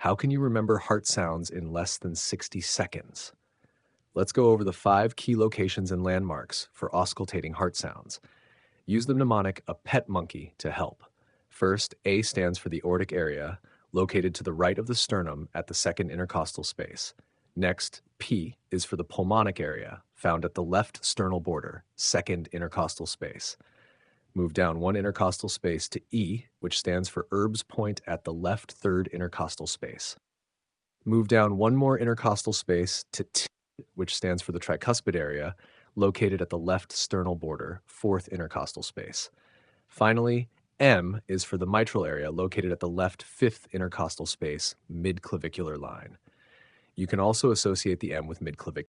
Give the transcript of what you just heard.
How can you remember heart sounds in less than 60 seconds? Let's go over the 5 key locations and landmarks for auscultating heart sounds. Use the mnemonic a pet monkey to help. First, A stands for the aortic area, located to the right of the sternum at the second intercostal space. Next, P is for the pulmonic area, found at the left sternal border, second intercostal space. Move down one intercostal space to E, which stands for Erb's point at the left third intercostal space. Move down one more intercostal space to T, which stands for the tricuspid area, located at the left sternal border, fourth intercostal space. Finally, M is for the mitral area, located at the left fifth intercostal space, mid-clavicular line. You can also associate the M with mid-clavicular